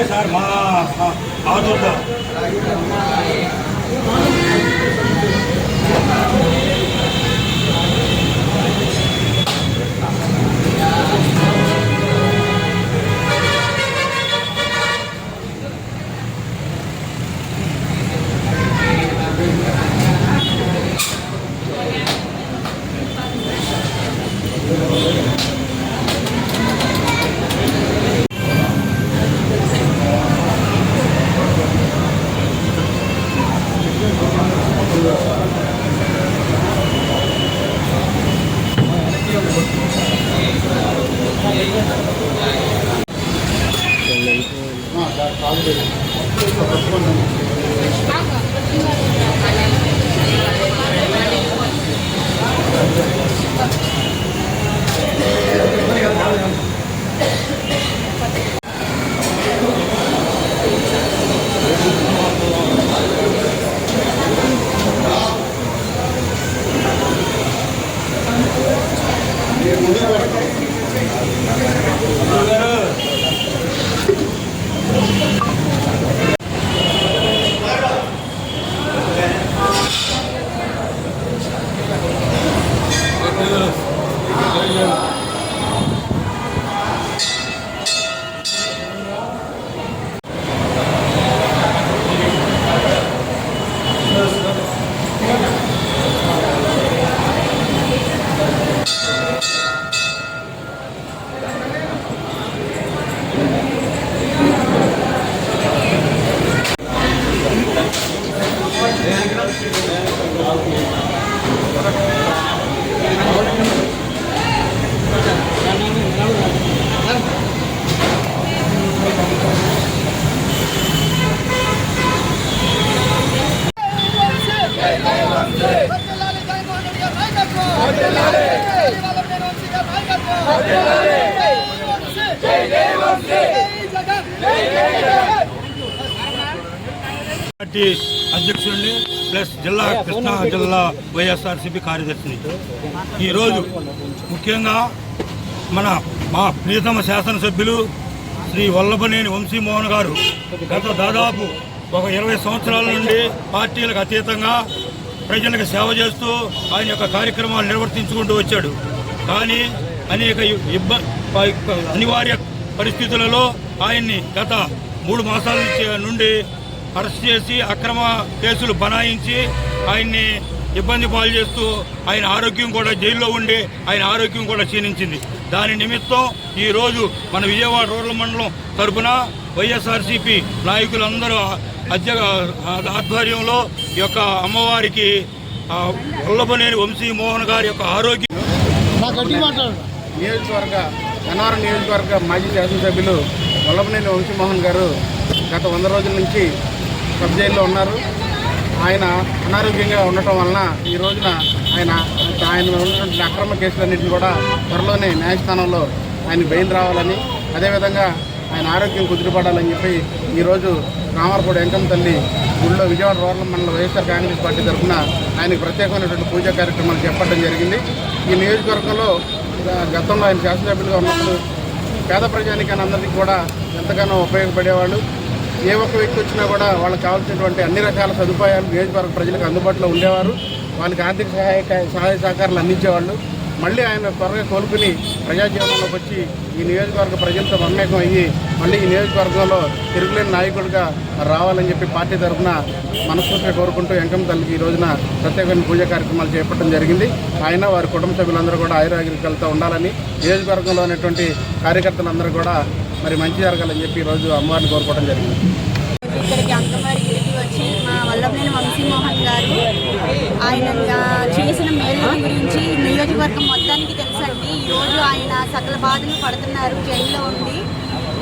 Sir మా ఆదుర్దా party అధ్యక్షుడిని plus జిల్లా కృష్ణా జిల్లా వైఎస్ఆర్సీపీ కార్యదర్శిని. ఈరోజు ముఖ్యంగా మా ప్రియతమ శాసనసభ్యులు శ్రీ వల్లభనేని వంశీమోహన్ గారు గత దాదాపు ఒక 20 సంవత్సరాల నుండి పార్టీలకు అతీతంగా ప్రజలకు సేవ చేస్తూ ఆయన యొక్క కార్యక్రమాలు నిర్వర్తించుకుంటూ వచ్చాడు. కానీ అనేక అనివార్య పరిస్థితులలో ఆయన్ని గత 3 మాసాల నుండి అరెస్ట్ చేసి అక్రమ కేసులు బనాయించి ఆయన్ని ఇబ్బంది పాలు చేస్తూ ఆయన ఆరోగ్యం కూడా జైల్లో ఉండి ఆయన ఆరోగ్యం కూడా క్షీణించింది. దాని నిమిత్తం ఈరోజు మన విజయవాడ రూరల్ మండలం తరఫున వైఎస్ఆర్సీపీ నాయకులందరూ ఆధ్వర్యంలో ఈ యొక్క అమ్మవారికి వల్లభనేని వంశీ మోహన్ గారి యొక్క ఆరోగ్యం గన్నవరం నియోజకవర్గ మాజీ శాసనసభ్యులు వల్లభనేని వంశీమోహన్ గారు గత 100 రోజుల నుంచి సబ్ జైల్లో ఉన్నారు. ఆయన అనారోగ్యంగా ఉండటం వలన ఈ రోజున ఆయన ఉన్నటువంటి అక్రమ కేసులన్నింటినీ కూడా త్వరలోనే న్యాయస్థానంలో ఆయన బెయిల్ రావాలని, అదేవిధంగా ఆయన ఆరోగ్యం కుదిరిపడాలని చెప్పి ఈరోజు రామారపూడి వెంకమ్మ తల్లి గుడిలో విజయవాడ రూరల్ మండల వైఎస్ఆర్ కాంగ్రెస్ పార్టీ తరఫున ఆయనకు ప్రత్యేకమైనటువంటి పూజా కార్యక్రమాలు చేపట్టడం జరిగింది. ఈ నియోజకవర్గంలో గతంలో ఆయన శాసనసభ్యులుగా ఉన్నప్పుడు పేద ప్రజానికాన్ని అందరికీ కూడా ఎంతగానో ఉపయోగపడేవాళ్ళు. ఏ ఒక్క వ్యక్తి వచ్చినా కూడా వాళ్ళకి కావాల్సినటువంటి అన్ని రకాల సదుపాయాలు నియోజకవర్గ ప్రజలకు అందుబాటులో ఉండేవారు. వాళ్ళకి ఆర్థిక సహాయ సహకారాలు అందించేవాళ్ళు. మళ్ళీ ఆయన త్వరగా కోలుకుని ప్రజాజీవనంలోకి వచ్చి ఈ నియోజకవర్గ ప్రజలతో మమేకం అయ్యి మళ్ళీ ఈ నియోజకవర్గంలో తిరుగులేని నాయకుడిగా రావాలని చెప్పి పార్టీ తరఫున మనస్ఫూర్తిగా కోరుకుంటూ వెంకమ్మ తల్లికి ఈ రోజున ప్రత్యేకమైన పూజా కార్యక్రమాలు చేపట్టడం జరిగింది. ఆయన వారి కుటుంబ సభ్యులందరూ కూడా ఆయురారోగ్యాలతో ఉండాలని, నియోజకవర్గంలో ఉన్నటువంటి కార్యకర్తలందరూ కూడా మరి మంచి జరగాలని చెప్పి ఈరోజు అమ్మవారిని కోరుకోవడం జరిగింది. ఇక్కడికి అంకమారికి వచ్చి మా వల్లభనేని వంశీమోహన్ గారు ఆయన చేసిన మేలు గురించి నియోజకవర్గం మొత్తానికి తెలుసండి. ఈరోజు ఆయన సకల బాధలు పడుతున్నారు జైల్లో ఉండి.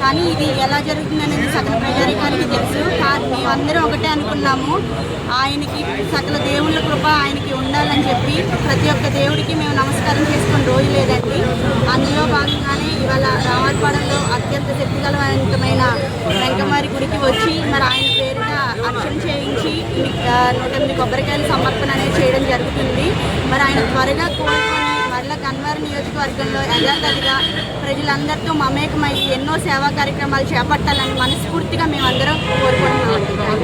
కానీ ఇది ఎలా జరుగుతుందనేది సకల ప్రజానికానికి తెలుసు. మేమందరం ఒకటే అనుకున్నాము, ఆయనకి సకల దేవుళ్ళ కృప ఆయనకి ఉండాలని చెప్పి ప్రతి ఒక్క దేవుడికి మేము నమస్కారం చేసుకుని రోజు లేదండి. అందులో భాగంగానే ఇవాళ రామారపాడంలో అత్యంత శక్తిగలవంతమైన వెంకమారి గుడికి వచ్చి మరి ఆయన పేరున అర్చన చేయించి 108 కొబ్బరికాయల సమర్పణ అనేది చేయడం జరుగుతుంది. మరి ఆయన త్వరగా కోలుకొని మరలా గన్నవరం నియోజకవర్గంలో యథాతథిగా ప్రజలందరితో మమేకమై ఎన్నో సేవా కార్యక్రమాలు చేపట్టాలని మనస్ఫూర్తిగా మేమందరం కోరుకుంటున్నాం.